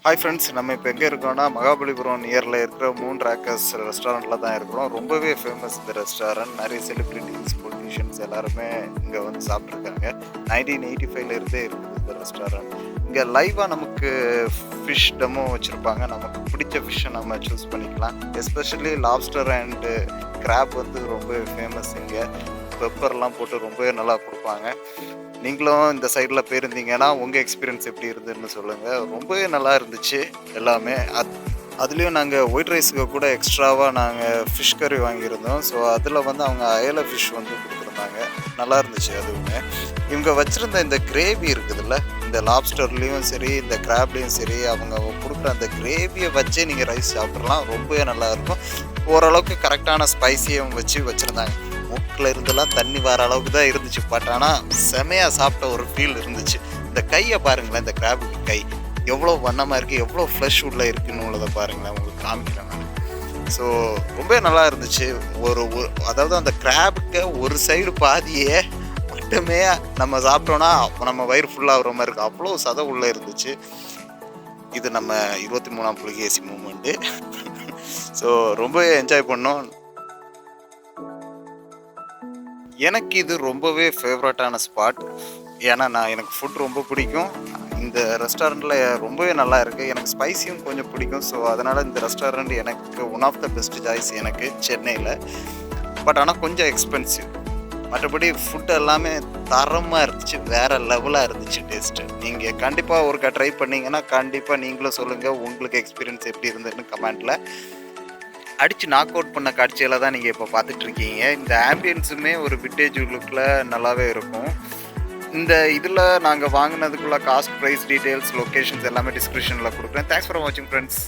Hi friends, நம்ம இப்போ எங்கே இருக்கோம்னா மகாபலிபுரம் நியரில் இருக்கிற மூன் ராக்கர்ஸ் ரெஸ்டாரண்ட்டில் தான் இருக்கிறோம். ரொம்பவே ஃபேமஸ் இந்த ரெஸ்டாரண்ட். நிறைய செலிப்ரிட்டிஸ், பொலிட்டீஷியன்ஸ் எல்லாருமே இங்கே வந்து சாப்பிட்ருக்காங்க. 1985 இருந்தே இருக்குது இந்த ரெஸ்டாரண்ட். இங்கே லைவாக நமக்கு ஃபிஷ் டெமோ வச்சுருப்பாங்க. நமக்கு பிடிச்ச ஃபிஷ்ஷை நம்ம சூஸ் பண்ணிக்கலாம். எஸ்பெஷலி லாப்ஸ்டர் அண்டு கிராப் வந்து ரொம்ப ஃபேமஸ் இங்கே. பெப்பர்லாம் போட்டு ரொம்பவே நல்லா கொடுப்பாங்க. நீங்களும் இந்த சைடில் போயிருந்தீங்கன்னா உங்கள் எக்ஸ்பீரியன்ஸ் எப்படி இருந்ததுன்னு சொல்லுங்கள். ரொம்பவே நல்லா இருந்துச்சு எல்லாமே. அதுலேயும் நாங்கள் ஒயிட் ரைஸுக்கு கூட எக்ஸ்ட்ராவாக நாங்கள் ஃபிஷ் கறி வாங்கியிருந்தோம். ஸோ அதில் வந்து அவங்க அயலை ஃபிஷ் வந்து கொடுத்துருந்தாங்க. நல்லா இருந்துச்சு அதுவுமே. இவங்க வச்சுருந்த இந்த கிரேவி இருக்குதுல்ல, இந்த லாப்ஸ்டர்லேயும் சரி இந்த கிராப்லேயும் சரி அவங்க கொடுக்குற அந்த கிரேவியை வச்சே நீங்கள் ரைஸ் சாப்பிட்றலாம். ரொம்பவே நல்லாயிருக்கும். ஓரளவுக்கு கரெக்டான ஸ்பைசியும் வச்சுருந்தாங்க. மூக்கில் இருந்தெல்லாம் தண்ணி வர அளவுக்கு தான் இருந்துச்சு. பட் ஆனால் செமையாக சாப்பிட்ட ஒரு ஃபீல் இருந்துச்சு. இந்த கையை பாருங்களேன், இந்த கிராபுக்கு கை எவ்வளோ வண்ணமாக இருக்குது, எவ்வளோ ஃப்ளஷ் உள்ளே இருக்குன்னு உள்ளதை பாருங்களேன், உங்களுக்கு காமிக்கிறேன் நான். ஸோ ரொம்ப நல்லா இருந்துச்சு. அதாவது அந்த கிராபுக்கு ஒரு சைடு பாதியே மட்டுமே நம்ம சாப்பிட்டோன்னா நம்ம வயிறு ஃபுல்லாகிற மாதிரி இருக்கும். அவ்வளோ சதை உள்ளே இருந்துச்சு. இது நம்ம 23ஆம் புலிகேசி மூமெண்ட்டு. ஸோ ரொம்பவே என்ஜாய் பண்ணோம். எனக்கு இது ரொம்பவே ஃபேவரட்டான ஸ்பாட். ஏன்னா எனக்கு ஃபுட் ரொம்ப பிடிக்கும். இந்த ரெஸ்டாரண்ட்டில் ரொம்பவே நல்லா இருக்குது. எனக்கு ஸ்பைசியும் கொஞ்சம் பிடிக்கும். ஸோ அதனால் இந்த ரெஸ்டாரண்ட் எனக்கு one of the best choice எனக்கு சென்னையில். பட் ஆனால் கொஞ்சம் எக்ஸ்பென்சிவ். மற்றபடி ஃபுட் எல்லாமே தரமாக இருந்துச்சு. வேறு லெவலாக இருந்துச்சு டேஸ்ட்டு. நீங்கள் கண்டிப்பாக ஒருக்கா ட்ரை பண்ணிங்கன்னா கண்டிப்பாக நீங்களும் சொல்லுங்கள் உங்களுக்கு எக்ஸ்பீரியன்ஸ் எப்படி இருந்ததுன்னு கமெண்ட்டில். அடித்து நாக் அவுட் பண்ண காட்சியில் தான் நீங்கள் இப்போ பார்த்துட்ருக்கீங்க. இந்த ஆம்பியன்ஸுமே ஒரு விண்டேஜ் லுக்கில் நல்லாவே இருக்கும். இந்த இதில் நாங்கள் வாங்கினதுக்குள்ள காஸ்ட், ப்ரைஸ், டீட்டெயில்ஸ், லொக்கேஷன்ஸ் எல்லாமே டிஸ்கிரிப்ஷனில் கொடுக்குறேன். தேங்க்ஸ் ஃபார் வாட்சிங் ஃப்ரெண்ட்ஸ்.